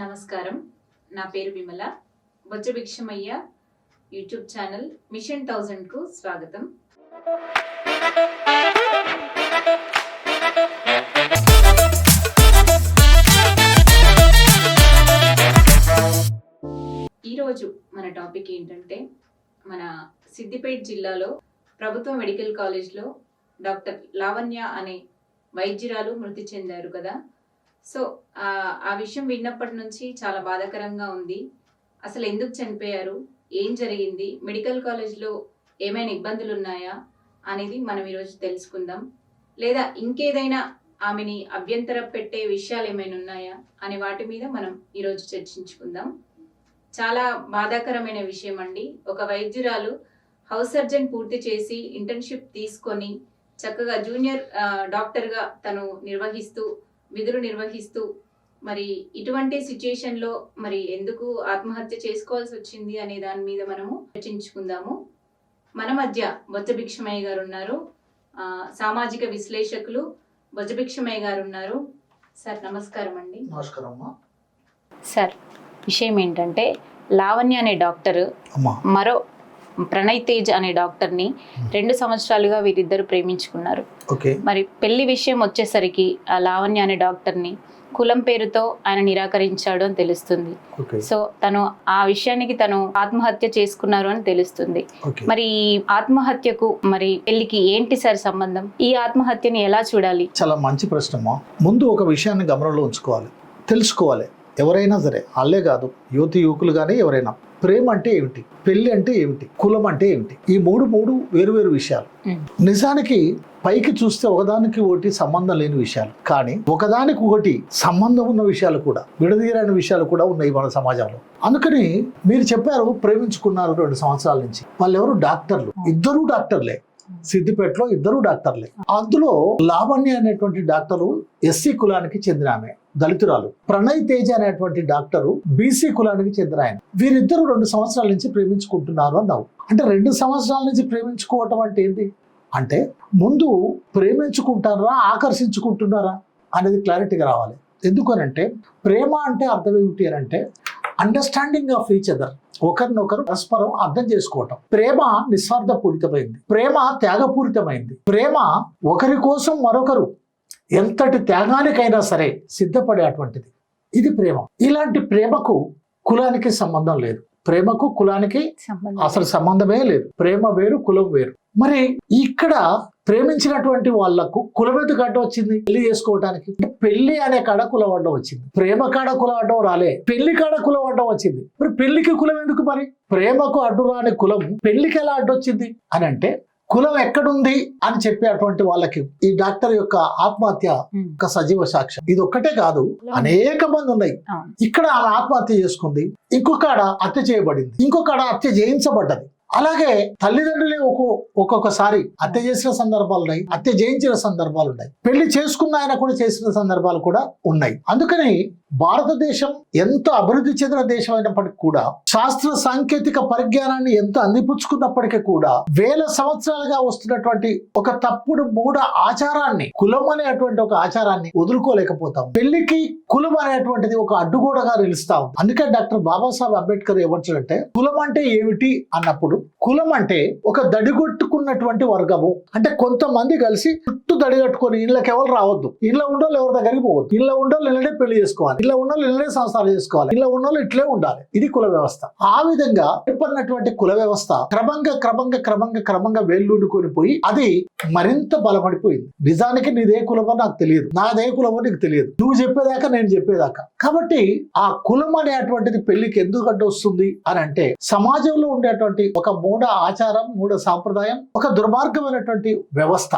నమస్కారం. నా పేరు విమల. బొజ్జభిక్షమయ్య యూట్యూబ్ ఛానల్ మిషన్ 1000కు స్వాగతం. ఈరోజు మన టాపిక్ ఏంటంటే, మన సిద్దిపేట జిల్లాలో ప్రభుత్వ మెడికల్ కాలేజ్లో డాక్టర్ లావణ్య అనే వైద్యురాలు మృతి చెందారు కదా. సో ఆ విషయం విన్నప్పటి నుంచి చాలా బాధాకరంగా ఉంది. అసలు ఎందుకు చనిపోయారు, ఏం జరిగింది, మెడికల్ కాలేజ్లో ఏమైనా ఇబ్బందులు ఉన్నాయా అనేది మనం ఈరోజు తెలుసుకుందాం. లేదా ఇంకేదైనా ఆమెని అభ్యంతర పెట్టే విషయాలు ఏమైనా ఉన్నాయా అనే వాటి మీద మనం ఈరోజు చర్చించుకుందాం. చాలా బాధాకరమైన విషయం అండి. ఒక వైద్యురాలు హౌస్ సర్జన్ పూర్తి చేసి ఇంటర్న్షిప్ తీసుకొని చక్కగా జూనియర్ డాక్టర్గా తను విధులు నిర్వహిస్తూ మరి ఇటువంటి సిచ్యుయేషన్లో మరి ఎందుకు ఆత్మహత్య చేసుకోవాల్సి వచ్చింది అనే దాని మీద మనము చర్చించుకుందాము. మన మధ్య బొజ్జభిక్షమయ్య గారు ఉన్నారు, సామాజిక విశ్లేషకులు బొజ్జభిక్షమయ్య గారు ఉన్నారు. సార్ నమస్కారం అండి. నమస్కారం సార్. విషయం ఏంటంటే, లావణ్య అనే డాక్టర్ మరో ప్రణయ్ తేజ్ అనే డాక్టర్ని 2 సంవత్సరాలుగా వీరిద్దరు ప్రేమించుకున్నారు. మరి పెళ్లి విషయం వచ్చేసరికి ఆ లావణ్య అనే డాక్టర్ని కులం పేరుతో ఆయన నిరాకరించాడు అని తెలుస్తుంది. సో తను ఆ విషయానికి తను ఆత్మహత్య చేసుకున్నారు అని తెలుస్తుంది. మరి ఈ ఆత్మహత్యకు మరి పెళ్లికి ఏంటి సార్ సంబంధం? ఈ ఆత్మహత్యని ఎలా చూడాలి? చాలా మంచి ప్రశ్న. ముందు ఒక విషయాన్ని గమనంలో ఉంచుకోవాలి, తెలుసుకోవాలి. ఎవరైనా సరే, వాళ్ళే కాదు, యువకులు కానీ ఎవరైనా, ప్రేమ అంటే ఏమిటి, పెళ్లి అంటే ఏమిటి, కులం అంటే ఏమిటి, ఈ మూడు వేరు విషయాలు. నిజానికి పైకి చూస్తే ఒకదానికి ఒకటి సంబంధం లేని విషయాలు, కానీ ఒకదానికి ఒకటి సంబంధం ఉన్న విషయాలు కూడా, విడదీయలేని విషయాలు కూడా ఉన్నాయి మన సమాజంలో. అందుకని మీరు చెప్పారు ప్రేమించుకున్నారు 2 సంవత్సరాల నుంచి. వాళ్ళు ఎవరు? డాక్టర్లు, ఇద్దరు డాక్టర్లే. సిద్దిపేటలో ఇద్దరు డాక్టర్లే. అందులో లావణ్య అనేటువంటి డాక్టరు ఎస్సీ కులానికి చెందిన ఆమె, దళితురాలు. ప్రణయ్ తేజ్ అనేటువంటి డాక్టరు బీసీ కులానికి చెందిన ఆయన. వీరిద్దరు 2 సంవత్సరాల నుంచి ప్రేమించుకుంటున్నారు అన్నావు. అంటే 2 సంవత్సరాల నుంచి ప్రేమించుకోవటం అంటే ఏంటి అంటే, ముందు ప్రేమించుకుంటారా ఆకర్షించుకుంటున్నారా అనేది క్లారిటీగా రావాలి. ఎందుకనంటే, ప్రేమ అంటే అర్థం ఏమిటి అని అంటే, అండర్స్టాండింగ్ ఆఫ్ ఈచ్ అదర్, ఒకరినొకరు పరస్పరం అర్థం చేసుకోవటం. ప్రేమ నిస్వార్థపూరితమైంది, ప్రేమ త్యాగపూరితమైంది, ప్రేమ ఒకరి కోసం మరొకరు ఎంతటి త్యాగానికైనా సరే సిద్ధపడేటువంటిది. ఇది ప్రేమ. ఇలాంటి ప్రేమకు కులానికి సంబంధం లేదు. ప్రేమకు కులానికి అసలు సంబంధమే లేదు. ప్రేమ వేరు, కులం వేరు. మరి ఇక్కడ ప్రేమించినటువంటి వాళ్లకు కులం ఎందుకు అడ్డం వచ్చింది? పెళ్లి చేసుకోవడానికి. పెళ్లి అనే కాడ కులం అడ్డం వచ్చింది, ప్రేమ కాడ కులం అడ్డం రాలే, పెళ్లి కాడ కులం అడ్డం వచ్చింది. మరి పెళ్లికి కులం ఎందుకు? మరి ప్రేమకు అడ్డు రాని కులం పెళ్లికి ఎలా అడ్డొచ్చింది అని అంటే, కులం ఎక్కడుంది అని చెప్పేటువంటి వాళ్ళకి ఈ డాక్టర్ యొక్క ఆత్మహత్య ఒక సజీవ సాక్ష్యం. ఇది ఒక్కటే కాదు, అనేక మంది ఉన్నాయి. ఇక్కడ ఆమె ఆత్మహత్య చేసుకుంది, ఇంకొకడ హత్య చేయబడింది, ఇంకొకడ హత్య చేయించబడ్డది. అలాగే తల్లిదండ్రులే ఒక్కొక్కసారి హత్య చేసిన సందర్భాలు ఉన్నాయి, హత్య చేయించిన సందర్భాలు ఉన్నాయి, పెళ్లి చేసుకున్న ఆయన కూడా చేసిన సందర్భాలు కూడా ఉన్నాయి. అందుకని భారతదేశం ఎంతో అభివృద్ధి చెందిన దేశం అయినప్పటికీ కూడా, శాస్త్ర సాంకేతిక పరిజ్ఞానాన్ని ఎంతో అందిపుచ్చుకున్నప్పటికీ కూడా, వేల సంవత్సరాలుగా వస్తున్నటువంటి ఒక తప్పుడు మూఢ ఆచారాన్ని, కులం అనేటువంటి ఒక ఆచారాన్ని వదులుకోలేకపోతాం. పెళ్లికి కులం అనేటువంటిది ఒక అడ్డుగోడగా నిలుస్తా ఉంది. అందుకే డాక్టర్ బాబాసాహెబ్ అంబేద్కర్ ఏమంటాడంటే, కులం అంటే ఏమిటి అన్నప్పుడు, కులం అంటే ఒక దడిగొట్టుకున్నటువంటి వర్గము. అంటే కొంతమంది కలిసి చుట్టూ దడిగట్టుకొని ఇళ్ళకి ఎవరు రావద్దు, ఇళ్ళ ఉండోళ్ళు ఎవరి దగ్గరికి పోవద్దు, ఇళ్ళ ఉండోళ్ళు ఇళ్ళనే పెళ్లి చేసుకోవాలి, ఇళ్ళ ఉన్నోళ్ళు ఇళ్ళనే సంసారం చేసుకోవాలి, ఇళ్ళ ఉన్నోళ్ళు ఇట్లే ఉండాలి. ఇది కుల వ్యవస్థ. ఆ విధంగా ఏర్పడినటువంటి కుల వ్యవస్థ క్రమంగా వేళ్ళూనుకొని పోయి అది మరింత బలపడిపోయింది. నిజానికి నీదే కులమో నాకు తెలియదు, నాదే కులమో నీకు తెలియదు, నువ్వు చెప్పేదాకా నేను చెప్పేదాకా. కాబట్టి ఆ కులం అనేటువంటిది పెళ్లికి ఎందుకు అడ్డు వస్తుంది అని అంటే, సమాజంలో ఉండేటువంటి ఒక మూఢ ఆచారం, మూఢ సాంప్రదాయం, ఒక దుర్మార్గమైనటువంటి వ్యవస్థ,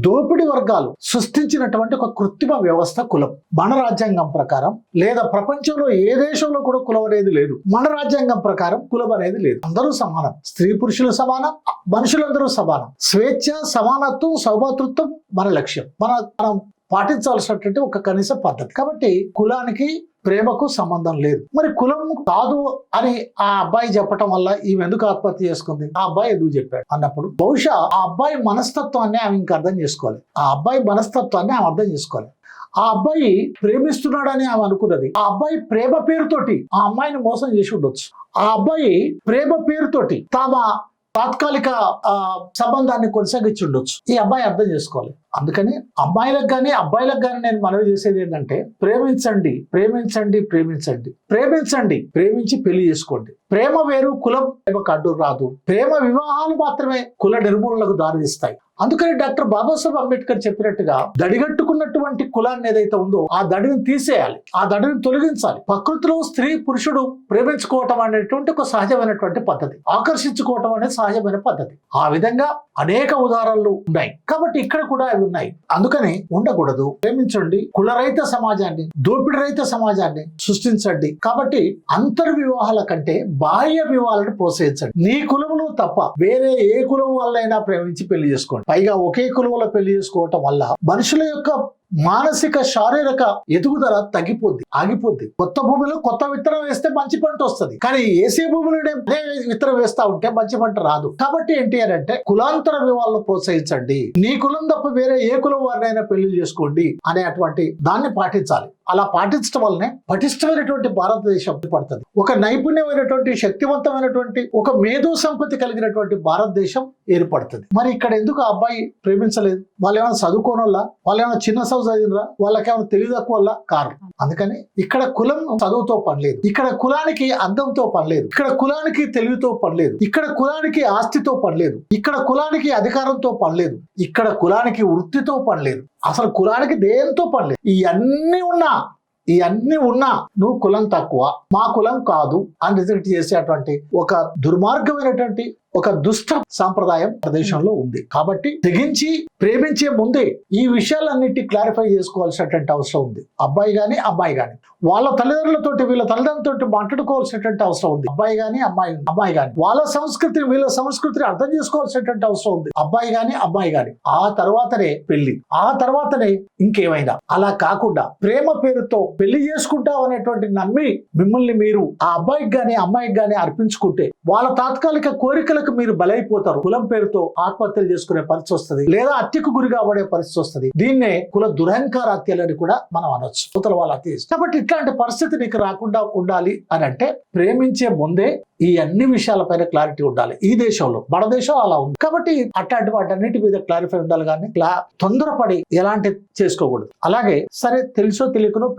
దోపిడి వర్గాలు సృష్టించినటువంటి ఒక కృత్రిమ వ్యవస్థ కులం. మన రాజ్యాంగం ప్రకారం, లేదా ప్రపంచంలో ఏ దేశంలో కూడా కులం అనేది లేదు. మన రాజ్యాంగం ప్రకారం కులం అనేది లేదు. అందరూ సమానం, స్త్రీ పురుషులు సమానం, మనుషులందరూ సమానం. స్వేచ్ఛ, సమానత్వం, సౌభాతృత్వం మన లక్ష్యం. మనం పాటించాల్సినటువంటి ఒక కనీస పద్ధతి. కాబట్టి కులానికి ప్రేమకు సంబంధం లేదు. మరి కులం కాదు అని ఆ అబ్బాయి చెప్పటం వల్ల ఈమె ఎందుకు ఆత్మహత్య చేసుకుంది, ఆ అబ్బాయి ఎందుకు చెప్పాడు అన్నప్పుడు, బహుశా ఆ అబ్బాయి మనస్తత్వాన్ని ఆమె ఇంకా అర్థం చేసుకోవాలి. ఆ అబ్బాయి మనస్తత్వాన్ని ఆమె అర్థం చేసుకోవాలి. ఆ అబ్బాయి ప్రేమిస్తున్నాడని ఆమె అనుకున్నది. ఆ అబ్బాయి ప్రేమ పేరుతోటి ఆ అమ్మాయిని మోసం చేసి ఉండొచ్చు. ఆ అబ్బాయి ప్రేమ పేరుతోటి తమ తాత్కాలిక సంబంధాన్ని కొనసాగించి ఉండొచ్చు. ఈ అబ్బాయి అర్థం చేసుకోవాలి. అందుకని అమ్మాయిలకు కానీ అబ్బాయిలకు కానీ నేను మనవి చేసేది ఏంటంటే, ప్రేమించండి, ప్రేమించండి, ప్రేమించండి, ప్రేమించండి, ప్రేమించి పెళ్లి చేసుకోండి. ప్రేమ వేరు, కులం ప్రేమకు అడ్డు రాదు. ప్రేమ వివాహాలు మాత్రమే కుల నిర్మూలనకు దారితీస్తాయి. అందుకని డాక్టర్ బాబాసాహెబ్ అంబేద్కర్ చెప్పినట్టుగా దడిగట్టుకున్నటువంటి కులాన్ని ఏదైతే ఉందో ఆ దడిని తీసేయాలి, ఆ దడిని తొలగించాలి. ప్రకృతిలో స్త్రీ పురుషుడు ప్రేమించుకోవటం అనేటువంటి ఒక సహజమైనటువంటి పద్ధతి, ఆకర్షించుకోవటం అనేది సహజమైన పద్ధతి. ఆ విధంగా అనేక ఉదాహరణలు ఉన్నాయి. కాబట్టి ఇక్కడ కూడా అవి ఉన్నాయి. అందుకని ఉండకూడదు. ప్రేమించండి, కులరహిత సమాజాన్ని, దోపిడీ రహిత సమాజాన్ని సృష్టించండి. కాబట్టి అంతర్వివాహాల కంటే బాహ్య వివాహాలను ప్రోత్సహించండి. నీ కులములు తప్ప వేరే ఏ కులం వాళ్ళైనా ప్రేమించి పెళ్లి చేసుకోండి. పైగా ఒకే కులంలో పెళ్లి చేసుకోవటం వల్ల మనుషుల యొక్క మానసిక శారీరక ఎదుగుదల తగ్గిపోద్ది, ఆగిపోద్ది. కొత్త భూమిలో కొత్త విత్తనం వేస్తే మంచి పంట వస్తుంది, కానీ ఏసే భూమిలోనే అదే విత్తనం వేస్తా ఉంటే మంచి పంట రాదు. కాబట్టి ఏంటి అని అంటే కులాంతర వివాహాలను ప్రోత్సహించండి. నీ కులం తప్ప వేరే ఏ కులం వారినైనా పెళ్లి చేసుకోండి అనే అటువంటి దాన్ని పాటించాలి. అలా పాటించడం వల్లనే పటిష్టమైనటువంటి భారతదేశం పడుతుంది. ఒక నైపుణ్యమైనటువంటి, శక్తివంతమైనటువంటి, ఒక మేధో సంపత్తి కలిగినటువంటి భారతదేశం ఏర్పడుతుంది. మరి ఇక్కడ ఎందుకు ఆ అబ్బాయి ప్రేమించలేదు? వాళ్ళు ఏమైనా చదువుకోనోళ్ళ, వాళ్ళు ఏమైనా చిన్న చదివినరా, వాళ్ళకేమైనా తెలివి తక్కువ వల్ల కారణం. అందుకని ఇక్కడ కులం చదువుతో పని లేదు, ఇక్కడ కులానికి అందంతో పని లేదు, ఇక్కడ కులానికి తెలివితో పని లేదు, ఇక్కడ కులానికి ఆస్తితో పని లేదు, ఇక్కడ కులానికి అధికారంతో పని లేదు, ఇక్కడ కులానికి వృత్తితో పని లేదు, అసలు కులానికి దేంతో పని లేదు. ఇవన్నీ ఉన్నా నువ్వు కులం తక్కువ, మా కులం కాదు అని రిజెక్ట్ చేసేటువంటి ఒక దుర్మార్గమైనటువంటి ఒక దుష్ట సాంప్రదాయం ప్రదేశంలో ఉంది. కాబట్టి తెగించి ప్రేమించే ముందే ఈ విషయాలన్నిటి క్లారిఫై చేసుకోవాల్సినటువంటి అవసరం ఉంది. అబ్బాయి గాని అమ్మాయి గాని వాళ్ళ తల్లిదండ్రులతోటి వీళ్ళ తల్లిదండ్రులతో మాట్లాడుకోవాల్సినటువంటి అవసరం ఉంది. అబ్బాయి గాని అమ్మాయి గాని వాళ్ళ సంస్కృతిని వీళ్ళ సంస్కృతిని అర్థం చేసుకోవాల్సినటువంటి అవసరం ఉంది. అబ్బాయి గాని అమ్మాయి గాని ఆ తర్వాతనే పెళ్లి, ఆ తర్వాతనే ఇంకేమైనా. అలా కాకుండా ప్రేమ పేరుతో పెళ్లి చేసుకుంటావు అనేటువంటి నమ్మి మిమ్మల్ని మీరు ఆ అబ్బాయికి గాని అమ్మాయికి గాని అర్పించుకుంటే వాళ్ళ తాత్కాలిక కోరికలకు మీరు బలైపోతారు. కులం పేరుతో ఆత్మహత్యలు చేసుకునే పరిస్థితి వస్తుంది, లేదా హత్యకు గురి కాబడే పరిస్థితి వస్తుంది. దీన్నే కుల దురహంకార హత్యలని కూడా మనం అనొచ్చు. అవతల వాళ్ళ హత్య. కాబట్టి ఇట్లాంటి పరిస్థితి నీకు రాకుండా ఉండాలి అని అంటే ప్రేమించే ముందే ఈ అన్ని విషయాలపైన క్లారిటీ ఉండాలి. ఈ దేశంలో, మన దేశం అలా ఉంది. కాబట్టి అట్లాంటి వాటన్నిటి మీద క్లారిఫై ఉండాలి, కానీ తొందరపడి ఎలాంటి చేసుకోకూడదు. అలాగే సరే తెలుసో తెలియకనో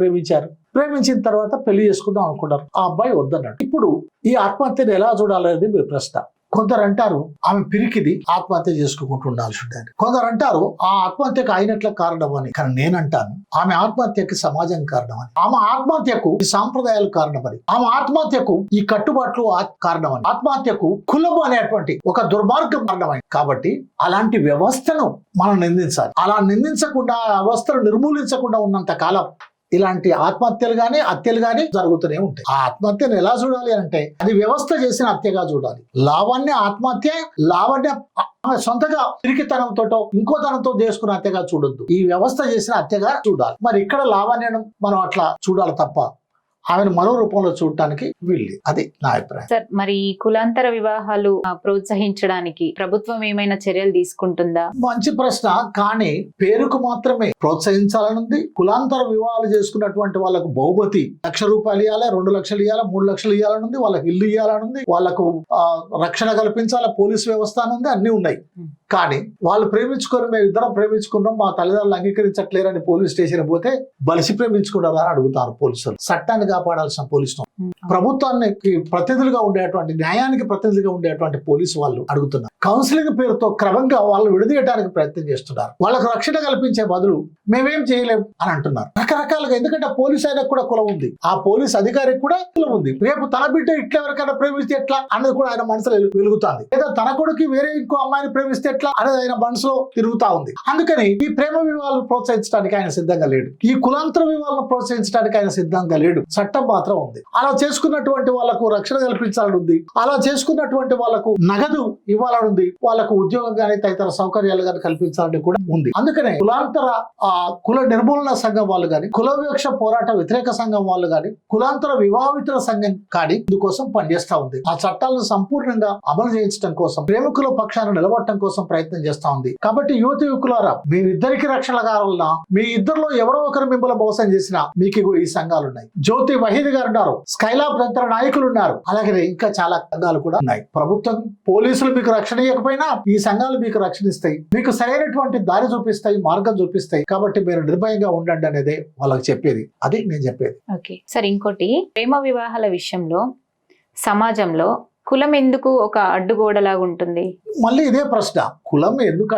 ప్రేమించిన తర్వాత పెళ్లి చేసుకుందాం అనుకున్నారు, ఆ అబ్బాయి వద్దన్నాడు. ఇప్పుడు ఈ ఆత్మహత్యను ఎలా చూడాలనేది మీ ప్రశ్న. కొందరు అంటారు ఆమె పిరికిది, ఆత్మహత్య చేసుకోకుండా ఉండాల్సి ఉంటుంది. కొందరు అంటారు ఆ ఆత్మహత్యకు అయినట్ల కారణం అని. కానీ నేనంటాను ఆమె ఆత్మహత్యకి సమాజం కారణం అని, ఆమె ఆత్మహత్యకు ఈ సాంప్రదాయాలు కారణమని, ఆమె ఆత్మహత్యకు ఈ కట్టుబాట్లు కారణమని, ఆత్మహత్యకు కులము అనేటువంటి ఒక దుర్మార్గం కారణమని. కాబట్టి అలాంటి వ్యవస్థను మనం నిందించాలి. అలా నిందించకుండా, ఆ వ్యవస్థను నిర్మూలించకుండా ఉన్నంత కాలం ఇలాంటి ఆత్మహత్యలు గానీ హత్యలు గానీ జరుగుతూనే ఉంటాయి. ఆ ఆత్మహత్యను ఎలా చూడాలి అంటే అది వ్యవస్థ చేసిన హత్యగా చూడాలి. లావణ్య సొంతగా పిరికితనంతో ఇంకో తనంతో చేసుకున్న హత్యగా చూడొద్దు. ఈ వ్యవస్థ చేసిన హత్యగా చూడాలి. మరి ఇక్కడ లావణ్యను మనం అట్లా చూడాలి తప్ప ఆమెను మరో రూపంలో చూడటానికి వీళ్ళు. అది నా అభిప్రాయం. సార్, మరి కులాంతర వివాహాలు ప్రోత్సహించడానికి ప్రభుత్వం ఏమైనా చర్యలు తీసుకుంటుందా? మంచి ప్రశ్న. కానీ పేరుకు మాత్రమే ప్రోత్సహించాలనుంది. కులాంతర వివాహాలు చేసుకున్నటువంటి వాళ్ళకు బహుమతి ₹1,00,000 ఇవ్వాలి, 2 లక్షలు ఇవ్వాలి, 3 లక్షలు ఇవ్వాలనుంది, వాళ్ళకి ఇల్లు ఇవ్వాలనుంది, వాళ్ళకు రక్షణ కల్పించాలి, పోలీసు వ్యవస్థ అనుంది, అన్ని ఉన్నాయి. కానీ వాళ్ళు ప్రేమించుకొని మేము ఇద్దరం ప్రేమించుకున్నాం, మా తల్లిదండ్రులు అంగీకరించట్లేరని పోలీస్ స్టేషన్ పోతే బలిసి ప్రేమించుకున్నారా అని అడుగుతారు పోలీసులు. చట్టాన్ని కాపాడాల్సిన పోలీసులు, ప్రభుత్వానికి ప్రతినిధులుగా ఉండేటువంటి, న్యాయానికి ప్రతినిధిగా ఉండేటువంటి పోలీసు వాళ్ళు అడుగుతున్నారు. కౌన్సిలింగ్ పేరుతో క్రమంగా వాళ్ళు విడదీయడానికి ప్రయత్నం చేస్తున్నారు. వాళ్ళకు రక్షణ కల్పించే బదులు మేమేం చేయలేం అని అంటున్నారు రకరకాలుగా. ఎందుకంటే పోలీసు ఆయనకు కూడా కులం ఉంది, ఆ పోలీస్ అధికారికి కూడా కులం ఉంది. రేపు తన బిడ్డ ఇట్లా ఎవరికైనా ప్రేమిస్తే ఎట్లా అన్నది కూడా ఆయన మనసులో వెలుగుతుంది. లేదా తన కొడుకు వేరే ఇంకో అమ్మాయిని ప్రేమిస్తే ఎట్లా అనేది ఆయన మనసులో తిరుగుతా ఉంది. అందుకని ఈ ప్రేమ వివాహాలను ప్రోత్సహించడానికి ఆయన సిద్ధంగా లేడు, ఈ కులాంతర వివాహాలను ప్రోత్సహించడానికి ఆయన సిద్ధంగా లేడు. చట్టం మాత్రం ఉంది. అలా చేసుకున్నటువంటి వాళ్ళకు రక్షణ కల్పించాలని ఉంది, అలా చేసుకున్నటువంటి వాళ్ళకు నగదు ఇవ్వాలని ఉంది, వాళ్ళకు ఉద్యోగం కానీ తదితర సౌకర్యాలు కానీ కల్పించాలని కూడా ఉంది. అందుకనే కులాంతర కుల నిర్మూలన సంఘం వాళ్ళు కానీ, కుల వివక్ష పోరాట వ్యతిరేక సంఘం వాళ్ళు కానీ, కులాంతర వివాహితుల సంఘం కానీ ఇందుకోసం పనిచేస్తా ఉంది. ఆ చట్టాలను సంపూర్ణంగా అమలు చేయించడం కోసం, ప్రేమికుల పక్షాన్ని నిలబడటం కోసం ప్రయత్నం చేస్తా ఉంది. కాబట్టి యువతి యువకులారా, మీరిద్దరికి రక్షణ కావాలన్నా, మీ ఇద్దరిలో ఎవరో ఒకరు మిమ్మల్ని మోసం చేసినా మీకు ఇగో ఈ సంఘాలు ఉన్నాయి. జ్యోతి వహీద్ గారు ఉన్నారు, స్కైలాబ్ తదితర నాయకులు ఉన్నారు, అలాగే ఇంకా చాలా సంఘాలు కూడా ఉన్నాయి. ప్రభుత్వం పోలీసులు మీకు రక్షణ ఇవ్వకపోయినా ఈ సంఘాలు మీకు రక్షణ ఇస్తాయి, మీకు సరైనటువంటి దారి చూపిస్తాయి, మార్గం చూపిస్తాయి. కాబట్టి మీరు నిర్భయంగా ఉండండి అనేదే వాళ్ళకి చెప్పేది. అది నేను చెప్పేది. ఓకే సార్, ఇంకోటి ప్రేమ వివాహాల విషయంలో సమాజంలో కులం ఎందుకు ఒక అడ్డుగోడలాగా ఉంటుంది? మళ్ళీ ఇదే ప్రశ్న, కులం ఎందుకు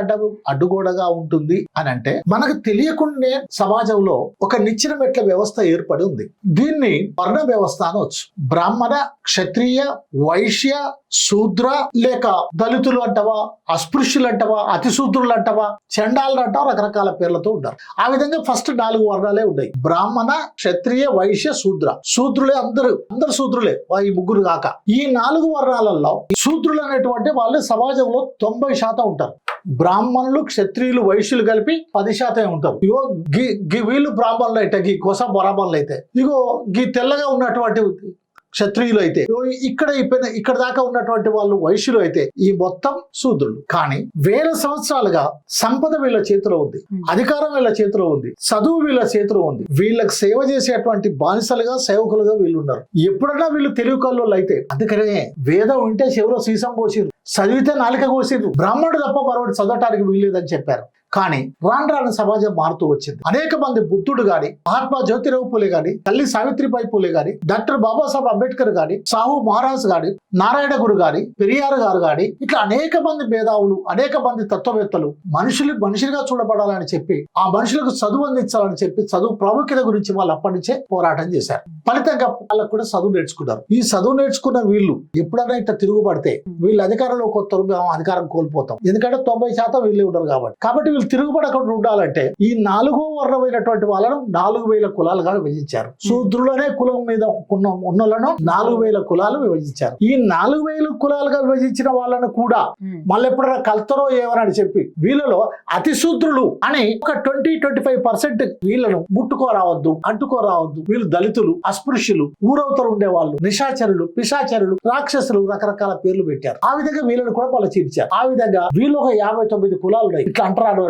అడ్డుగోడగా ఉంటుంది అని అంటే, మనకు తెలియకుండానే సమాజంలో ఒక నిచ్చెన మెట్ల వ్యవస్థ ఏర్పడి ఉంది. దీన్ని వర్ణ వ్యవస్థ అనవచ్చు. బ్రాహ్మణ, క్షత్రియ, వైశ్య, శూద్ర, లేక దళితులు అంటవా, అస్పృశ్యులు అంటవా, అతిశూద్రులు అంటవా, చండాలు అంటావా, రకరకాల పేర్లతో ఉంటారు. ఆ విధంగా ఫస్ట్ 4 వర్ణాలే ఉన్నాయి: బ్రాహ్మణ, క్షత్రియ, వైశ్య, శూద్ర. శూద్రులే అందరూ శూద్రులే, ఈ ముగ్గురు కాక. ఈ 4 వర్ణాలలో శూద్రులు అనేటువంటి వాళ్ళు సమాజంలో 90% ఉంటారు. బ్రాహ్మణులు, క్షత్రియులు, వైశ్యులు కలిపి 10% ఉంటారు. ఇగో వీళ్ళు బ్రాహ్మణులు అయితే, గీ కోసం బ్రాహ్మణులు అయితే, ఇగో గీ తెల్లగా ఉన్నటువంటి క్షత్రియులు అయితే, ఇక్కడ దాకా ఉన్నటువంటి వాళ్ళు వైశ్యులు అయితే, ఈ మొత్తం శూద్రులు. కానీ వేల సంవత్సరాలుగా సంపద వీళ్ళ చేతిలో ఉంది, అధికారం వీళ్ళ చేతిలో ఉంది, చదువు వీళ్ళ చేతిలో ఉంది. వీళ్ళకి సేవ చేసేటువంటి బానిసలుగా, సేవకులుగా వీళ్ళు ఉన్నారు. ఎప్పుడన్నా వీళ్ళు తెలివి కల్లోళ్ళు అయితే, అందుకనే వేదం ఉంటే చెవిలో సీసం పోసిరు, చదివితే నాలిక కోసిరు, బ్రాహ్మణుడు తప్ప మరొకటి చదవటానికి వీల్లేదని చెప్పారు. కానీ రాను సమాజం మారుతూ వచ్చింది. అనేక మంది బుద్ధుడు గాని, మహాత్మా జ్యోతిరావు పూలే గాని, తల్లి సావిత్రిబాయి పూలే గాని, డాక్టర్ బాబాసాహెబ్ అంబేద్కర్ గాని, సాహు మహారాజ్ గాని, నారాయణ గురు గాని, పెరియార్ గారు గాని, ఇట్లా అనేక మంది మేధావులు, అనేక మంది తత్వవేత్తలు మనుషులుగా చూడబడాలని చెప్పి, ఆ మనుషులకు చదువు అందించాలని చెప్పి, చదువు ప్రాముఖ్యత గురించి వాళ్ళు అప్పటి నుంచే పోరాటం చేశారు. ఫలితంగా వాళ్ళకు కూడా చదువు నేర్చుకున్నారు. ఈ చదువు నేర్చుకున్న వీళ్ళు ఎప్పుడైనా ఇట్లా తిరుగుబడితే, వీళ్ళు అధికారంలో కొత్త అధికారం కోల్పోతాం. ఎందుకంటే 90% వీళ్ళే ఉంటారు కాబట్టి వీళ్ళు తిరుగుబడకుండా ఉండాలంటే ఈ 4వ వర్ణమైనటువంటి వాళ్ళను 4000 కులాలుగా విభజించారు. శూద్రులనే కులం మీద ఉన్నలను 4000 కులాలు విభజించారు. ఈ 4000 కులాలుగా విభజించిన వాళ్ళను కూడా మళ్ళీ ఎప్పుడైనా కలుతారో ఏమని చెప్పి వీళ్ళలో అతి శూద్రులు అని ఒక 20-25% వీళ్ళను ముట్టుకోరావద్దు, అంటుకోరావద్దు, వీళ్ళు దళితులు, అస్పృశ్యులు, ఊరవతలు ఉండేవాళ్ళు, నిశాచరులు, పిశాచరులు, రాక్షసులు, రకరకాల పేర్లు పెట్టారు. ఆ విధంగా వీళ్ళను కూడా వాళ్ళు చీల్చారు. ఆ విధంగా వీళ్ళు ఒక 59 కులాలు ఉన్నాయి. ఇట్లా అంటరాడు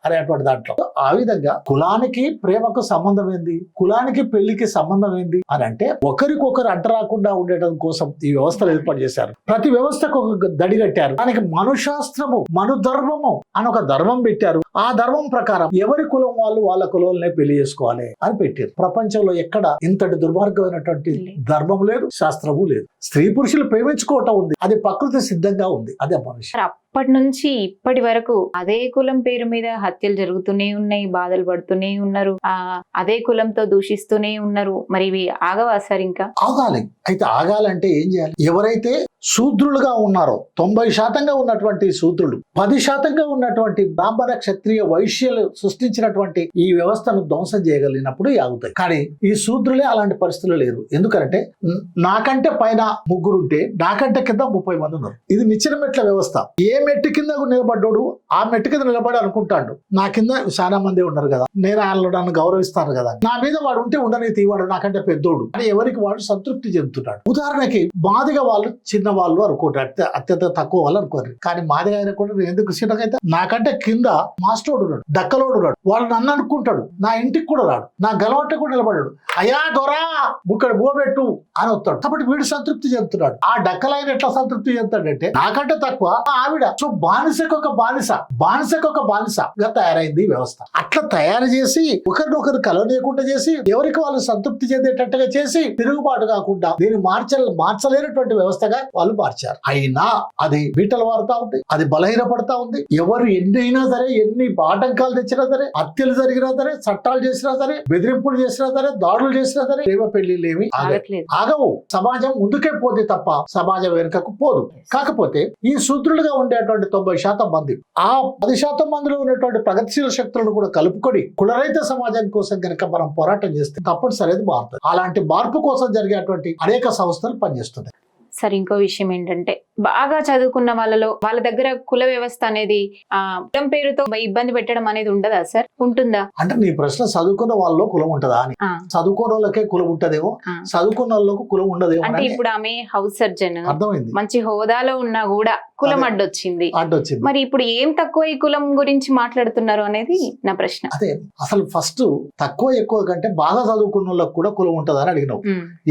అనేటువంటి దాంట్లో. ఆ విధంగా కులానికి ప్రేమకు సంబంధం ఏంది, కులానికి పెళ్లికి సంబంధం ఏంది అని అంటే, ఒకరికొకరు అంటరాకుండా ఉండటం కోసం ఈ వ్యవస్థలు ఏర్పాటు చేశారు. ప్రతి వ్యవస్థకు ఒక దడి కట్టారు. దానికి మనుశాస్త్రము, మనుధర్మము అని ఒక ధర్మం పెట్టారు. ఆ ధర్మం ప్రకారం ఎవరి కులం వాళ్ళు వాళ్ళ కులంలోనే పెళ్లి చేసుకోవాలి అని పెట్టారు. ప్రపంచంలో ఎక్కడ ఇంతటి దుర్మార్గమైనటువంటి ధర్మం లేదు, శాస్త్రము లేదు. స్త్రీ పురుషులు ప్రేమించుకోవటం ఉంది, అది ప్రకృతి సిద్ధంగా ఉంది. అదే మనుషులు. అప్పటి నుంచి ఇప్పటి వరకు అదే కులం పేరు మీద హత్యలు జరుగుతూనే ఉన్నాయి, బాధలు పడుతూనే ఉన్నారు, అదే కులంతో దూషిస్తూనే ఉన్నారు. మరి ఇవి ఆగవా సార్? ఇంకా ఆగాలి. అయితే ఆగాలంటే ఏం చేయాలి? ఎవరైతే శూద్రులుగా ఉన్నారో 90% ఉన్నటువంటి శూద్రులు, 10% ఉన్నటువంటి బ్రాహ్మణ, క్షత్రియ, వైశ్యులు సృష్టించినటువంటి ఈ వ్యవస్థను ధ్వంసం చేయగలిగినప్పుడు ఆగుతాయి. కానీ ఈ శూద్రులే అలాంటి పరిస్థితులు లేరు. ఎందుకంటే నాకంటే పైన 3 ఉంటే నాకంటే కింద 30 మంది ఉన్నారు. ఇది నిచ్చెన మెట్ల వ్యవస్థ. ఏ మెట్టు కింద నిలబడ్డాడు ఆ మెట్టు కింద నిలబడి అనుకుంటాడు, నా కింద చాలా మంది ఉన్నారు కదా, నేను వాళ్ళు నన్ను గౌరవిస్తాను కదా, నా మీద వాడు ఉంటే ఉండని తీవాడు, నాకంటే పెద్దోడు అని ఎవరికి వాడు సంతృప్తి చెందుతున్నాడు. ఉదాహరణకి మాదిగ వాళ్ళు చిన్న వాళ్ళు అనుకోండి, అత్యంత తక్కువ వాళ్ళు అనుకోరు. కానీ మాదిగ అయినా కూడా ఎందుకు చిన్నకైతే, నాకంటే కింద మాస్టోడు ఉన్నాడు, దక్కలోడు ఉన్నాడు, వాడు నన్ను అనుకుంటాడు, నా ఇంటికి కూడా రాడు, నా గలవట్ట కూడా నిలబడాడు, అయ్యా దొరా బుక్కడ బోబెట్టు అని వస్తాడు. కాబట్టి వీడు సంతృప్తి చెందుతున్నాడు. ఆ డక్కలైన ఎట్లా సంతృప్తి చెందుతాడంటే, నాకంటే తక్కువ ఆవిడ. సో బానిసకొక బానిసగా తయారైంది వ్యవస్థ. అట్లా తయారు చేసి ఒకరినొకరు కలవనీయకుండా చేసి, ఎవరికి వాళ్ళు సంతృప్తి చెందేటట్టుగా చేసి, తిరుగుబాటు కాకుండా దీన్ని మార్చలేనటువంటి వ్యవస్థగా వాళ్ళు మార్చారు. అయినా అది బీటలు వారుతా ఉంది, అది బలహీనపడతా ఉంది. ఎవరు ఎన్నైనా సరే, ఎన్ని ఆటంకాలు తెచ్చినా సరే, హత్యలు జరిగినా సరే, చట్టాలు చేసినా సరే, బెదిరింపులు చేసినా సరే, దాడులు చేసినా సరే, ప్రేమ పెళ్లిళ్ళు ఏమి ఆగవు. సమాజం ముందుకే పోతే తప్ప సమాజం వెనుకకు పోదు. కాకపోతే ఈ శూద్రులుగా ఉండేటువంటి 90% మంది, ఆ 10% మందిలో ఉన్నటువంటి ప్రగతిశీల శక్తులను కూడా కలుపుకొని కులరహిత సమాజం కోసం కనుక మనం పోరాటం చేస్తే తప్పనిసరి మారుతుంది. అలాంటి మార్పు కోసం జరిగేటువంటి అనేక సంస్థలు పనిచేస్తున్నాయి. సార్, ఇంకో విషయం ఏంటంటే, బాగా చదువుకున్న వాళ్ళ దగ్గర కుల వ్యవస్థ అనేది కులం పేరుతో ఇబ్బంది పెట్టడం అనేది ఉండదా సార్? ఉంటుందా అంటే నీ ప్రశ్న చదువుకున్న వాళ్ళలో కులం ఉంటదా అని. చదువుకున్న వాళ్ళకే కులం ఉంటదేమో, చదువుకున్న వాళ్ళకు కులం ఉండదేమో. అంటే ఇప్పుడు ఆమె హౌస్ సర్జన్, అర్థమైంది, మంచి హోదాలో ఉన్నా కూడా కులం అడ్డొచ్చింది. మరి ఇప్పుడు ఏం తక్కువ ఈ కులం గురించి మాట్లాడుతున్నారు అనేది నా ప్రశ్న. అదే అసలు ఫస్ట్ తక్కువ ఎక్కువ కంటే బాగా చదువుకున్న వాళ్ళకి కూడా కులం ఉంటది అని అడిగినావు.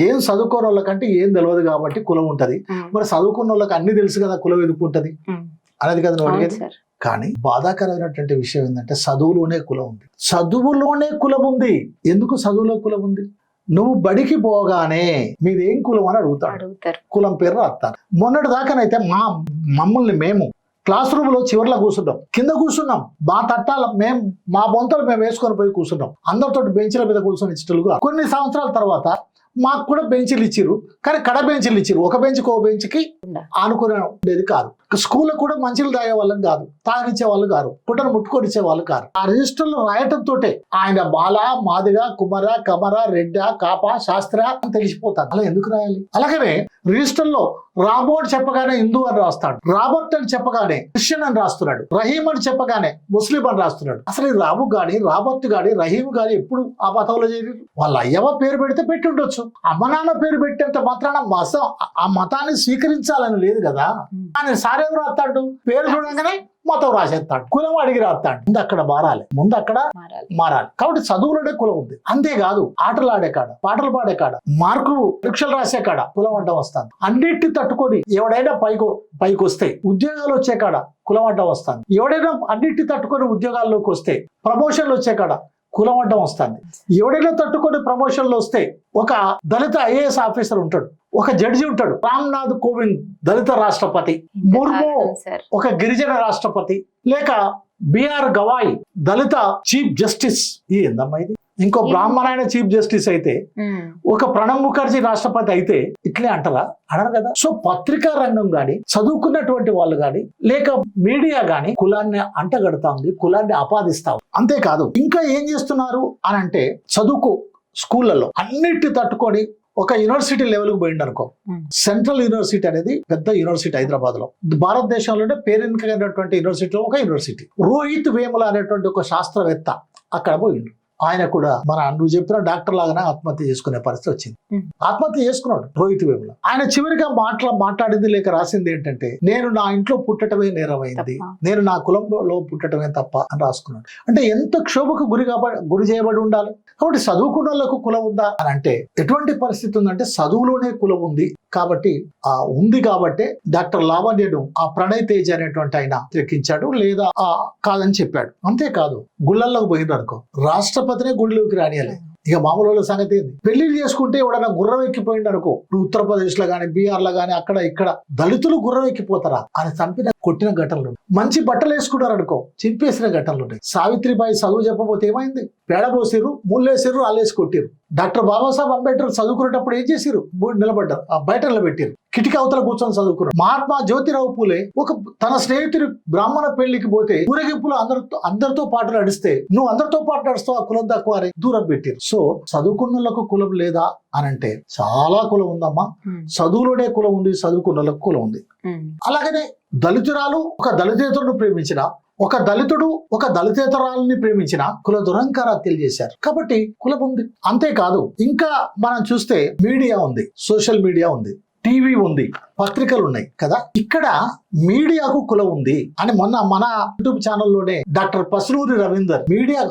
ఏం చదువుకున్న వాళ్ళకంటే ఏం తెలియదు కాబట్టి కులం ఉంటది. మరి చదువుకున్న వాళ్ళకి అన్ని తెలుసు కదా కులం ఎందుకు ఉంటది అనేది కదా నువ్వు అడిగేది. కానీ బాధాకరమైనటువంటి విషయం ఏంటంటే చదువులోనే కులం ఉంది. చదువులోనే కులం ఉంది. ఎందుకు చదువులో కులం ఉంది? నువ్వు బడికి పోగానే మీదేం కులం అని అడుగుతాడు. కులం పేరు రాస్తారు. మొన్నటి దాకానైతే మమ్మల్ని మేము క్లాస్ రూమ్ లో చివర్లో కూర్చుంటాం, కింద కూర్చున్నాం, మా తట్టాల మేము మా బొంతలు మేము వేసుకొని పోయి కూర్చున్నాం. అందరితో బెంచ్ల మీద కూర్చొని ఇష్టలుగా. కొన్ని సంవత్సరాల తర్వాత మాకు కూడా బెంచ్లు ఇచ్చిరు, కానీ కడ బెంచ్లు ఇచ్చిరు. ఒక బెంచ్కి ఒక బెంచ్కి ఆనుకునే ఉండేది కాదు. స్కూల్లో కూడా మంచిలు తాగే వాళ్ళం కాదు, తాగిచ్చే వాళ్ళు కాదు, పుట్టను ముట్టుకొనిచ్చే వాళ్ళు కాదు. ఆ రిజిస్టర్లో రాయటంతో ఆయన బాల, మాదిగ, కుమర, కమర, రెడ్డ, కాప, శాస్త్ర అని తెలిసిపోతాడు. అలా ఎందుకు రాయాలి? అలాగనే రిజిస్టర్లో రాబో అని చెప్పగానే హిందూ అని రాస్తాడు, రాబర్ట్ అని చెప్పగానే క్రిస్టియన్ అని రాస్తున్నాడు, రహీం అని చెప్పగానే ముస్లిం అని రాస్తున్నాడు. అసలు ఈ రాబు గాని, రాబర్ట్ గాని, రహీం గాని ఎప్పుడు ఆ మతంలో చేరి వాళ్ళ అయ్యవ పేరు పెడితే పెట్టి ఉండొచ్చు. అమ్మ నాన్న పేరు పెట్టేంత మాత్రాన ఆ మతాన్ని స్వీకరించాలని లేదు కదా. ఆయన సారేం రాస్తాడు, పేరు చూడగానే మతం రాసేస్తాడు, కులం అడిగి రాస్తాడు. ముందు అక్కడ మారాలి. కాబట్టి చదువులోనే కులం ఉంది. అంతేకాదు ఆటలు ఆడే కాడ, పాటలు పాడే కాడ, మార్కులు పరీక్షలు రాసే కాడ కులం అడ్డం వస్తాను. అన్నిటి తట్టుకొని ఎవడైనా పైకి వస్తే ఉద్యోగాలు వచ్చే కాడ కులం అడ్డం వస్తాను. ఎవడైనా అన్నిటి తట్టుకొని ఉద్యోగాల్లోకి వస్తే ప్రమోషన్లు వచ్చే కాడ కులం అడ్డం వస్తుంది. ఎవడైనా తట్టుకొని ప్రమోషన్లు వస్తే ఒక దళిత ఐఏఎస్ ఆఫీసర్ ఉంటాడు, ఒక జడ్జి ఉంటాడు, రామ్నాథ్ కోవింద్ దళిత రాష్ట్రపతి, ముర్ము ఒక గిరిజన రాష్ట్రపతి, లేక బిఆర్ గవాయ్ దళిత చీఫ్ జస్టిస్. ఏందమ్మా ఇది? ఇంకో బ్రాహ్మణ చీఫ్ జస్టిస్ అయితే, ఒక ప్రణబ్ ముఖర్జీ రాష్ట్రపతి అయితే ఇట్లే అంటారా? అనరు కదా. సో పత్రికా రంగం గాని, చదువుకున్నటువంటి వాళ్ళు గాని, లేక మీడియా గాని కులాన్ని అంటగడతా ఉంది, కులాన్ని ఆపాదిస్తా ఉంది. అంతేకాదు ఇంకా ఏం చేస్తున్నారు అని అంటే, చదువుకు స్కూళ్ళలో అన్నిటి తట్టుకొని ఒక యూనివర్సిటీ లెవెల్కి పోయింది అనుకో. సెంట్రల్ యూనివర్సిటీ అనేది పెద్ద యూనివర్సిటీ హైదరాబాద్ లో, భారతదేశంలోనే పేరెన్నికైనటువంటి యూనివర్సిటీలో ఒక యూనివర్సిటీ. రోహిత్ వేముల అనేటువంటి ఒక శాస్త్రవేత్త అక్కడ పోయిండు. ఆయన కూడా నువ్వు చెప్పిన డాక్టర్ లాగానే ఆత్మహత్య చేసుకునే పరిస్థితి వచ్చింది. ఆత్మహత్య చేసుకున్నాడు రోహిత్ వేముల. ఆయన చివరిగా మాట్లాడింది లేక రాసింది ఏంటంటే, నేను నా ఇంట్లో పుట్టటమే నేరమైంది, నేను నా కులంలో పుట్టటమే తప్ప అని రాసుకున్నాడు. అంటే ఎంత క్షోభకు గురి చేయబడి ఉండాలి. కాబట్టి చదువుకున్న వాళ్ళకు కులం ఉందా అని అంటే ఎటువంటి పరిస్థితి ఉందంటే, చదువులోనే కులం ఉంది కాబట్టి డాక్టర్ లావణ్యను ఆ ప్రణయ్ తేజ్ అనేటువంటి ఆయన వ్యతిరేకించాడు, లేదా కాదని చెప్పాడు. అంతేకాదు గుళ్ళల్లోకి పోయిండు అనుకో, రాష్ట్రపతినే గుడిలోకి రానియాలి. ఇక మామూలు వాళ్ళ సంగతి ఏంది? పెళ్లిళ్ళు చేసుకుంటే ఎవడన్నా గుర్రం ఎక్కిపోయింది అనుకో, ఉత్తరప్రదేశ్ లో గానీ, బీహార్ లో గానీ, అక్కడ ఇక్కడ దళితులు గుర్రం ఎక్కిపోతారా? ఆయన చంపిన కొట్టిన ఘటనలు. మంచి బట్టలు వేసుకున్నారు అనుకో, చింపేసిన ఘటనలు ఉన్నాయి. సావిత్రిబాయి చదువు చెప్పబోతే ఏమైంది? పేడ పోసిర్రు, ముళ్ళేసిర్రు, అల్లేసి కొట్టిరు. డాక్టర్ బాబాసాహెబ్ అంబేద్కర్ చదువుకునేటప్పుడు ఏం చేసిరు? నిలబడ్డారు, బయట నిలబెట్టారు, కిటికీ అవతల కూర్చొని చదువుకున్నారు. మహాత్మా జ్యోతిరావు పూలే తన స్నేహితుడి బ్రాహ్మణ పెళ్లికి పోతే ఊరేగింపులు అందరితో పాటు నడిస్తే, నువ్వు అందరితో పాటు నడుస్తావు, ఆ కులం తక్కువ దూరం పెట్టారు. సో చదువుకున్నలకు కులం లేదా అని అంటే చాలా కులం ఉందమ్మా. చదువులోనే కులం ఉంది, చదువుకున్నలకు కులం ఉంది. అలాగనే దళితురాలు ఒక దళితేతరుడు ప్రేమించిన, ఒక దళితుడు ఒక దళితేతరాలని ప్రేమించిన కుల దురంకారాలు చేశారు. కాబట్టి కులం ఉంది. అంతేకాదు ఇంకా మనం చూస్తే మీడియా ఉంది, సోషల్ మీడియా ఉంది, టీవీ ఉంది, పత్రికలు ఉన్నాయి కదా. ఇక్కడ మీడియాకు కులం ఉంది అని మొన్న మన యూట్యూబ్ ఛానల్లోనే డాక్టర్ పసునూరి రవీందర్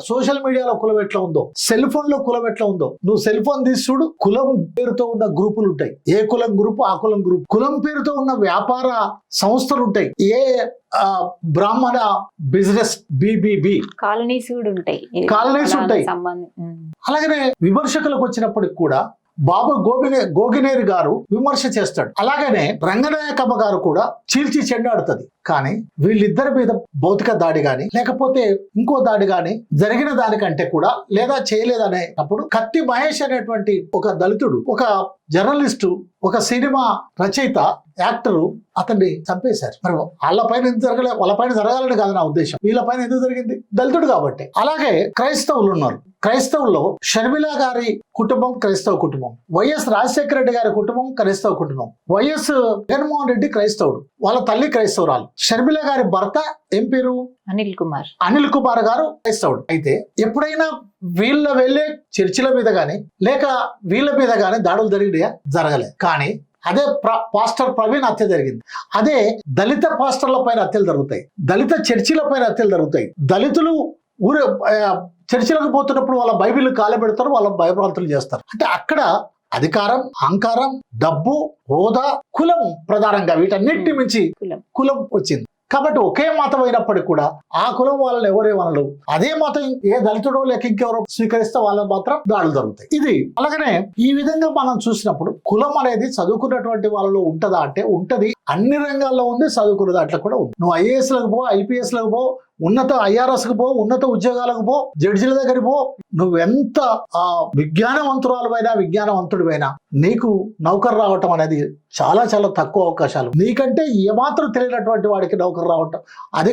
సోషల్ మీడియాలో కులం ఎట్లా ఉందో, సెల్ ఫోన్ లో కులం ఎట్లా ఉందో, నువ్వు సెల్ ఫోన్ తీసి చూడు, కులం పేరుతో ఉన్న గ్రూపులు ఉంటాయి. ఏ కులం గ్రూప్ ఆ కులం గ్రూప్. కులం పేరుతో ఉన్న వ్యాపార సంస్థలు ఉంటాయి. ఏ బ్రాహ్మణ బిజినెస్ BBB కాలనీస్ ఉంటాయి. అలాగనే విమర్శకులకు వచ్చినప్పటికి కూడా బాబు గోగినేరి గారు విమర్శ చేస్తాడు. అలాగనే రంగనాయకమ్మ గారు కూడా చీల్చి చెండాడుతుంది. కానీ వీళ్ళిద్దరి మీద భౌతిక దాడి గాని, లేకపోతే ఇంకో దాడి గాని జరిగిన దానికంటే కూడా, లేదా చేయలేదనేటప్పుడు కత్తి మహేష్ అనేటువంటి ఒక దళితుడు, ఒక జర్నలిస్టు, ఒక సినిమా రచయిత, యాక్టరు అతన్ని చంపేశారు. మరి వాళ్ళపైన ఎందుకు జరగలేదు? వాళ్ళపైన జరగాలని కాదు నా ఉద్దేశం. వీళ్ళపైన ఎందుకు జరిగింది? దళితుడు కాబట్టి. అలాగే క్రైస్తవులు ఉన్నారు. క్రైస్తవుల్లో షర్మిల గారి కుటుంబం క్రైస్తవ కుటుంబం, వైఎస్ రాజశేఖర రెడ్డి గారి కుటుంబం క్రైస్తవ కుటుంబం, వైఎస్ జగన్మోహన్ రెడ్డి క్రైస్తవుడు, వాళ్ళ తల్లి క్రైస్తవురాలు. షర్మిల గారి భర్త ఏం పేరు? అనిల్ కుమార్ గారు క్రైస్తవుడు. అయితే ఎప్పుడైనా వీళ్ళ వెళ్ళే చర్చిల మీద గాని, లేక వీళ్ళ మీద గాని దాడులు జరిగినాయా? జరగలేదు. కానీ అదే పాస్టర్ ప్రవీణ్ హత్య జరిగింది. అదే దళిత పాస్టర్ల పైన హత్యలు జరుగుతాయి, దళిత చర్చిల పైన హత్యలు జరుగుతాయి. దళితులు చర్చిలకు పోతున్నప్పుడు వాళ్ళ బైబిల్ కాలబెడతారు, వాళ్ళ భయభ్రాంతులు చేస్తారు. అంటే అక్కడ అధికారం, అహంకారం, డబ్బు, హోదా, కులం ప్రధానంగా వీటన్నిటిని మించి కులం వచ్చింది. కాబట్టి ఒకే మతం అయినప్పటికీ కూడా ఆ కులం వాళ్ళని ఎవరేమనలు, అదే మతం ఏ దళితుడో లేక ఇంకెవరో స్వీకరిస్తే వాళ్ళని మాత్రం దాడులు జరుగుతాయి. ఇది అలాగనే ఈ విధంగా మనం చూసినప్పుడు కులం అనేది చదువుకున్నటువంటి వాళ్ళలో ఉంటదా అంటే ఉంటది, అన్ని రంగాల్లో ఉంది, చదువుకున్న దాంట్లో కూడా ఉంది. నువ్వు IAS లకు పో, IPS లకు పో, ఉన్నత IRS కు పో, ఉన్నత ఉద్యోగాలకు పో, జడ్జిల దగ్గరికి పో, నువ్వెంత విజ్ఞానవంతురాలువైనా విజ్ఞానవంతుడివైనా నీకు నౌకరు రావటం అనేది చాలా చాలా తక్కువ అవకాశాలు. నీకంటే ఏమాత్రం తెలియనటువంటి వాడికి నౌకరు రావటం, అది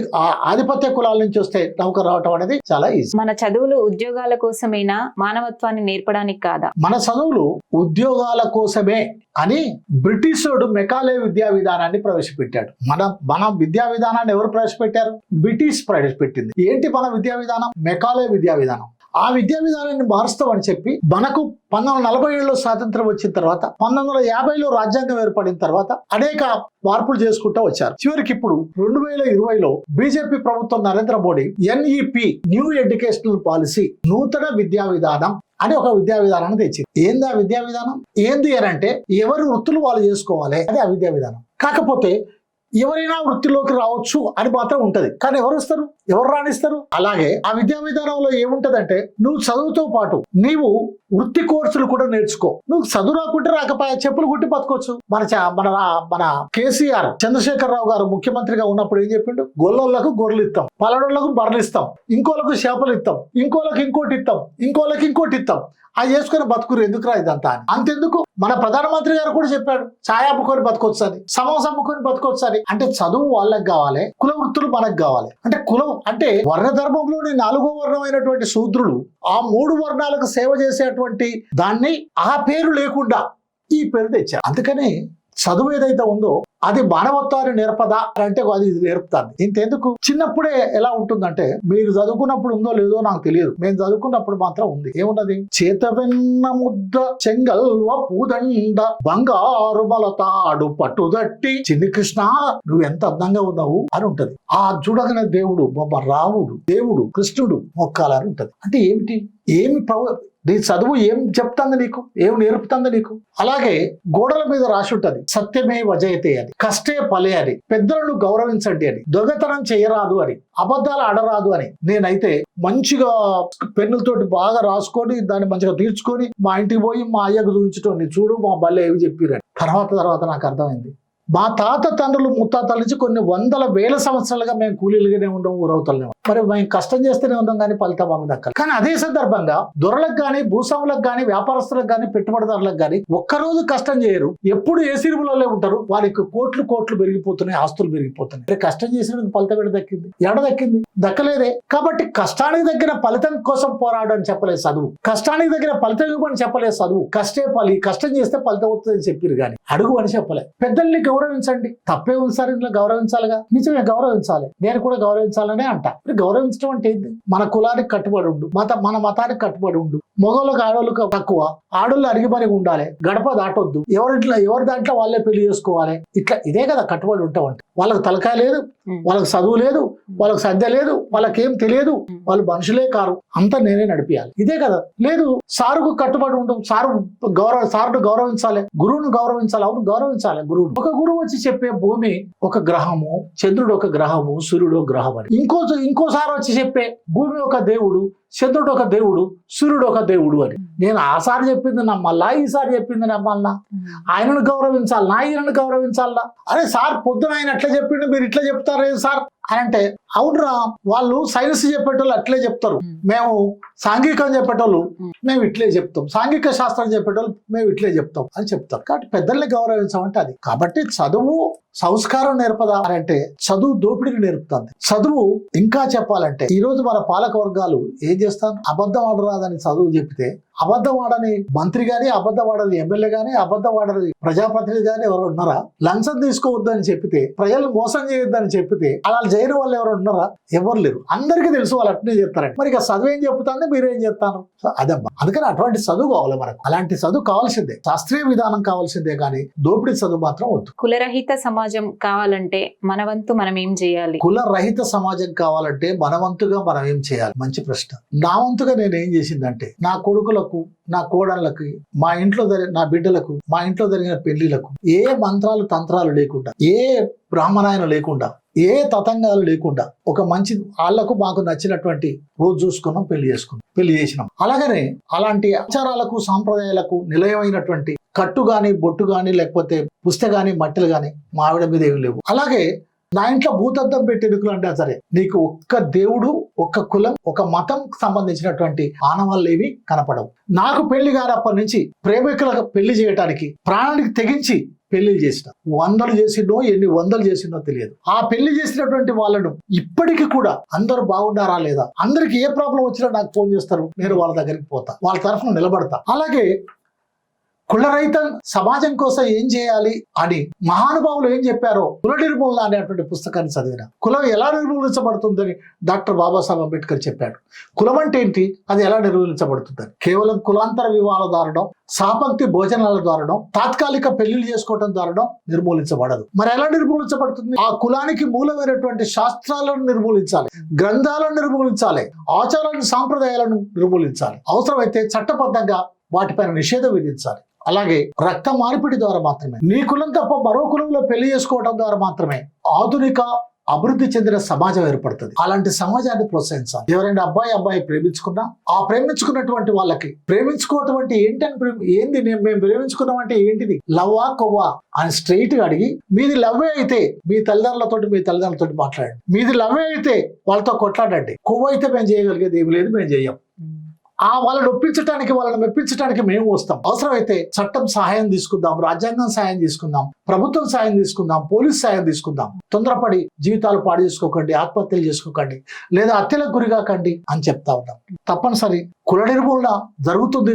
ఆధిపత్య కులాల నుంచి వస్తే నౌకరు రావటం అనేది చాలా ఈజీ. మన చదువులు ఉద్యోగాల కోసమేనా, మానవత్వాన్ని నేర్పడానికి కాదా? మన చదువులు ఉద్యోగాల కోసమే అని బ్రిటిషోడు మెకాలే విద్యా విధానాన్ని ప్రవేశపెట్టాడు. మన విద్యా విధానాన్ని ఎవరు ప్రవేశపెట్టారు? బ్రిటిష్ ప్రవేశపెట్టింది. ఏంటి మన విద్యా విధానం? మెకాలే విద్యా విధానం. ఆ విద్యా విధానాన్ని మారుస్తామని చెప్పి మనకు 1947లో స్వాతంత్రం వచ్చిన తర్వాత, 1950లో రాజ్యాంగం ఏర్పడిన తర్వాత అనేక మార్పులు చేసుకుంటూ వచ్చారు. చివరికి ఇప్పుడు 2020లో బీజేపీ ప్రభుత్వం Narendra Modi NEP new educational policy, నూతన విద్యా విధానం అని ఒక విద్యా విధానాన్ని తెచ్చింది. ఏంది ఆ విద్యా విధానం? ఏంది అని అంటే ఎవరి వృత్తులు వాళ్ళు చేసుకోవాలి, అది ఆ విద్యా విధానం. కాకపోతే ఎవరైనా వృత్తిలోకి రావచ్చు అని మాత్రం ఉంటది, కానీ ఎవరు వస్తారు, ఎవరు రాణిస్తారు? అలాగే ఆ విద్యా విధానంలో ఏముంటదంటే నువ్వు చదువుతో పాటు నీవు వృత్తి కోర్సులు కూడా నేర్చుకో. నువ్వు చదువు రాకుంటే రాకపోయా చెప్పులు కుట్టి బతకొచ్చు. మన కేసీఆర్ చంద్రశేఖరరావు గారు ముఖ్యమంత్రిగా ఉన్నప్పుడు ఏం చెప్పిండు? గొల్లోళ్ళకు గొర్రెలు ఇస్తాం, పలడోళ్లకు బర్రెలు ఇస్తాం, ఇంకోళ్ళకు చేపలు ఇస్తాం, ఇంకోళ్ళకి ఇంకోటి ఇస్తాం, ఇంకోళ్ళకి ఇంకోటి ఇస్తాం, అది చేసుకుని బతుకురు, ఎందుకురా ఇదంతా అని. అంతెందుకు, మన ప్రధానమంత్రి గారు కూడా చెప్పాడు, ఛాయ్ అమ్ముకొని బతకొచ్చు అని, సమోసా అమ్ముకొని బతకొచ్చు అని. అంటే చదువు వాళ్ళకి కావాలి, కుల వృత్తులు మనకు కావాలి. అంటే కులం అంటే వర్ణ ధర్మంలోని 4వ వర్ణమైనటువంటి శూద్రులు ఆ 3 వర్ణాలకు సేవ చేసేటువంటి దాన్ని ఆ పేరు లేకుండా ఈ పేరు తెచ్చారు. అందుకని చదువు ఏదైతే ఉందో అది మానవత్వాన్ని నేర్పదా అంటే అది నేర్పుతుంది. ఇంతెందుకు, చిన్నప్పుడే ఎలా ఉంటుందంటే, మీరు చదువుకున్నప్పుడు ఉందో లేదో నాకు తెలియదు, మేము చదువుకున్నప్పుడు మాత్రం ఉంది. ఏమున్నది? చేతవెన్న ముద్ద చెంగల్వ పూదండ బంగారు బలతాడు పట్టుదట్టి చిన్ని కృష్ణ నువ్వు ఎంత అందంగా ఉన్నావు అని ఉంటది. ఆ చూడగానే దేవుడు రాముడు, దేవుడు కృష్ణుడు మొక్కాలని ఉంటది. అంటే ఏమిటి? నీ చదువు ఏం చెప్తుంది నీకు, ఏం నేర్పుతుంది నీకు? అలాగే గోడల మీద రాసి ఉంటది, సత్యమే వజయతే అని, కష్టే ఫలే అని, పెద్దలను గౌరవించండి అని, దొంగతనం చేయరాదు అని, అబద్ధాలు ఆడరాదు అని. నేనైతే మంచిగా పెన్నులతోటి బాగా రాసుకొని దాన్ని మంచిగా తీర్చుకొని మా ఇంటికి పోయి మా అయ్యకు చూపించటం, చూడు మా బల్లె ఏవి చెప్పిరని. తర్వాత నాకు అర్థమైంది, మా తాత తండ్రులు ముత్తాతల నుంచి కొన్ని వందల వేల సంవత్సరాలుగా మేము కూలీలుగానే ఉండం, ఊరవుతలనే. మరి మేము కష్టం చేస్తూనే ఉందాం, కానీ ఫలితం మాకు దక్కాలి. కానీ అదే సందర్భంగా దొరలకు కానీ, భూస్వాములకు కానీ, వ్యాపారస్తులకు కానీ, పెట్టుబడిదారులకు కానీ ఒక్కరోజు కష్టం చేయరు, ఎప్పుడు ఏ సిరుములలో ఉంటారు. వారికి కోట్లు పెరిగిపోతున్నాయి, ఆస్తులు పెరిగిపోతున్నాయి. అంటే కష్టం చేసినందుకు ఫలితం ఎడ దక్కింది? దక్కలేదే. కాబట్టి కష్టానికి దగ్గర ఫలితం కోసం పోరాడు అని చెప్పలేదు చదువు, కష్టానికి దగ్గర ఫలితం ఇవ్వని చెప్పలేదు చదువు. కష్టం చేస్తే ఫలితం అవుతుందని చెప్పారు, కానీ అడుగు అని చెప్పలేదు. పెద్దల్ని గౌరవించండి, తప్పే ఉంది సార్, ఇంట్లో గౌరవించాలిగా, నిజమే గౌరవించాలి, నేను కూడా గౌరవించాలనే అంట. గౌరవించడం అంటే ఏంటి? మన కులానికి కట్టుబడి ఉండు, మన మతానికి కట్టుబడి ఉండు. మగవాళ్ళకి ఆడవాళ్ళకి తక్కువ, ఆడోళ్ళు అరిగిపరి ఉండాలి, గడప దాటొద్దు, ఎవరి దాంట్లో వాళ్ళే పెళ్లి చేసుకోవాలి. ఇట్లా ఇదే కదా కట్టుబడి ఉంటాం అంటే. వాళ్ళకి తలకాయ లేదు, వాళ్ళకి చదువు లేదు, వాళ్ళకి సద్య లేదు, వాళ్ళకేం తెలియదు, వాళ్ళు మనుషులే కారు, అంతా నేనే నడిపియాలి, ఇదే కదా. లేదు, సారుకు కట్టుబడి ఉండు, సారును గౌరవించాలి, గురువును గౌరవించాలి. అవును గౌరవించాలి గురువును. ఒక గురువు వచ్చి చెప్పే భూమి ఒక గ్రహము, చంద్రుడు ఒక గ్రహము, సూర్యుడు ఒక గ్రహం అని. ఇంకోసారి వచ్చి చెప్పే భూమి ఒక దేవుడు, చంద్రుడు ఒక దేవుడు, సూర్యుడు ఒక దేవుడు అని. నేను ఆసారి చెప్పింది నమ్మల్లా, ఈసారి చెప్పింది నమ్మల్లా? ఆయనను గౌరవించాలనా, ఈయనను గౌరవించాలనా? అరే సార్ పొద్దున ఆయన ఎట్లా చెప్పిండు, మీరు ఇట్లా చెప్తారు సార్ అని అంటే, అవునరా, వాళ్ళు సైన్స్ చెప్పేటోళ్ళు అట్లే చెప్తారు, మేము సాంఘికం చెప్పేటోళ్ళు మేము ఇట్లే చెప్తాం, సాంఘిక శాస్త్రం చెప్పేటోళ్ళు మేము ఇట్లే చెప్తాం అని చెప్తారు. కాబట్టి పెద్దల్ని గౌరవించమంటే అది. కాబట్టి చదువు సంస్కారం నేర్పదా అని అంటే చదువు దోపిడీని నేర్పుతుంది. చదువు ఇంకా చెప్పాలంటే ఈ రోజు మన పాలక వర్గాలు ఏం చేస్తాను, అబద్ధం ఆడరాదని చదువు చెప్తే అబద్ధం ఆడని మంత్రి గాని, అబద్ధం ఆడని ఎమ్మెల్యే గాని, అబద్ధం ఆడని ప్రజాప్రతినిధి గాని ఎవరు ఉన్నారా? లంచం తీసుకోవద్దని చెప్పితే, ప్రజలు మోసం చేయొద్దని చెప్పితే అలా చేయని వాళ్ళు ఎవరు ఉన్నారా? ఎవరు లేరు. అందరికీ తెలుసు వాళ్ళు అట్నే చెప్తారండి. మరి ఇక చదువు ఏం చెప్తాను, మీరేం చెప్తాను? అదమ్మా. అందుకని అటువంటి చదువు కావాలి మనకు. అలాంటి చదువు కావాల్సిందే, శాస్త్రీయ విధానం కావాల్సిందే, కానీ దోపిడీ చదువు మాత్రం వద్దు. కులరహిత సమాజం కావాలంటే మన వంతు మనం ఏం చేయాలి? కులరహిత సమాజం కావాలంటే మన వంతుగా మనం ఏం చేయాలి? మంచి ప్రశ్న. నా వంతుగా నేను ఏం చేసిందంటే, నా కొడుకులకు, నా కోడళ్ళకి, మా ఇంట్లో నా బిడ్డలకు, మా ఇంట్లో జరిగిన పెళ్లిలకు ఏ మంత్రాలు తంత్రాలు లేకుండా, ఏ బ్రాహ్మణాయన లేకుండా, ఏ తతంగాలు లేకుండా ఒక మంచి వాళ్లకు మాకు నచ్చినటువంటి రోజు చూసుకున్నాం, పెళ్లి చేసినాం. అలాగనే అలాంటి ఆచారాలకు సాంప్రదాయాలకు నిలయమైనటువంటి కట్టు గాని, బొట్టు గాని, లేకపోతే పుస్తక గాని, మట్టెలు గాని మా ఆవిడ మీద ఏమి లేవు. అలాగే నా ఇంట్లో భూతద్దం పెట్టి ఎన్నికలు అంటే సరే, నీకు ఒక్క దేవుడు, ఒక్క కులం, ఒక మతం సంబంధించినటువంటి ఆనవాళ్ళు ఏవి కనపడవు. నాకు పెళ్లి కానప్పటి నుంచి ప్రేమికులకు పెళ్లి చేయడానికి ప్రాణానికి తెగించి పెళ్లి చేసిన, ఎన్ని వందలు చేసిందో తెలియదు. ఆ పెళ్లి చేసినటువంటి వాళ్ళను ఇప్పటికీ కూడా అందరూ బాగుండారా లేదా, అందరికి ఏ ప్రాబ్లం వచ్చినా నాకు ఫోన్ చేస్తారు, నేను వాళ్ళ దగ్గరికి పోతా, వాళ్ళ తరఫున నిలబడతా. అలాగే కులరహిత సమాజం కోసం ఏం చేయాలి అని మహానుభావులు ఏం చెప్పారో, కుల నిర్మూలన అనేటువంటి పుస్తకాన్ని చదివిన. కులం ఎలా నిర్మూలించబడుతుందని డాక్టర్ బాబాసాహెబ్ అంబేద్కర్ చెప్పాడు. కులం అంటే ఏంటి, అది ఎలా నిర్మూలించబడుతుందని. కేవలం కులాంతర వివాహాల ద్వారానో, సాపంక్తి భోజనాల ద్వారానో, తాత్కాలిక పెళ్లిళ్ళు చేసుకోవడం ద్వారానో నిర్మూలించబడదు. మరి ఎలా నిర్మూలించబడుతుంది? ఆ కులానికి మూలమైనటువంటి శాస్త్రాలను నిర్మూలించాలి, గ్రంథాలను నిర్మూలించాలి, ఆచారాలను సాంప్రదాయాలను నిర్మూలించాలి, అవసరమైతే చట్టబద్ధంగా వాటిపైన నిషేధం విధించాలి. అలాగే రక్త మార్పిడి ద్వారా మాత్రమే, నీ కులం తప్ప మరో కులంలో పెళ్లి చేసుకోవడం ద్వారా మాత్రమే ఆధునిక అభివృద్ధి చెందిన సమాజం ఏర్పడుతుంది. అలాంటి సమాజాన్ని ప్రోత్సహించాలి. ఎవరైనా అబ్బాయి ప్రేమించుకున్నా, ఆ ప్రేమించుకున్నటువంటి వాళ్ళకి ప్రేమించుకోవటం ఏంది, మేము ప్రేమించుకున్నాం అంటే ఏంటిది, లవ్వా కొవ్వా అని స్ట్రైట్ గా అడిగి, మీది లవ్వే అయితే మీ తల్లిదండ్రులతో మాట్లాడండి, మీది లవ్వే అయితే వాళ్ళతో కొట్లాడండి, కొవ్వ అయితే మేము చేయగలిగేది ఏమి లేదు, మేము చెయ్యం. వాళ్ళని ఒప్పించడానికి, వాళ్ళని మెప్పించడానికి మేము వస్తాం. అవసరమైతే చట్టం సహాయం తీసుకుందాం, రాజ్యాంగం సహాయం తీసుకుందాం, ప్రభుత్వం సాయం తీసుకుందాం, పోలీస్ సాయం తీసుకుందాం. తొందరపడి జీవితాలు పాడు చేసుకోకండి, ఆత్మహత్యలు చేసుకోకండి, లేదా హత్యలకు గురికాకండి అని చెప్తా ఉన్నాం. తప్పనిసరి కుల నిర్మూలన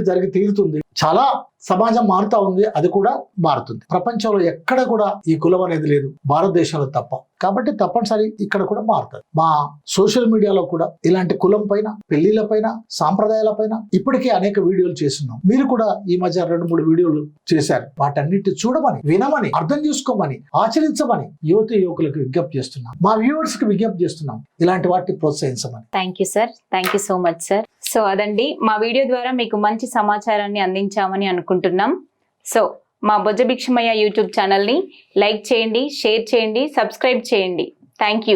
జరిగి తీరుతుంది. చాలా సమాజం మారుతా ఉంది, అది కూడా మారుతుంది. ప్రపంచంలో ఎక్కడ కూడా ఈ కులం అనేది లేదు, భారతదేశంలో తప్ప. కాబట్టి తప్పనిసరి ఇక్కడ కూడా మారుతుంది. మా సోషల్ మీడియాలో కూడా ఇలాంటి కులం పైన, పెళ్లిళ్ల పైన, సాంప్రదాయాల పైన ఇప్పటికే అనేక వీడియోలు చేస్తున్నాం. మీరు కూడా ఈ మధ్య 2-3 వీడియోలు చేశారు. వాటన్నిటి చూడమని, వినమని, అర్థం చేసుకోమని, ఆచరించమని యువకులకు విజ్ఞప్తి చేస్తున్నాం. మా వ్యూవర్స్ కి విజ్ఞప్తి చేస్తున్నాం, ఇలాంటి వాటిని ప్రోత్సహించమని. Thank you sir, thank you so much sir. So అదండి, మా వీడియో ద్వారా మీకు మంచి సమాచారాన్ని అందించామని అనుకుంటున్నాం. సో మా బొజ్జ భిక్షమయ్య యూట్యూబ్ ఛానల్ని లైక్ చేయండి, షేర్ చేయండి, సబ్స్క్రైబ్ చేయండి. Thank you.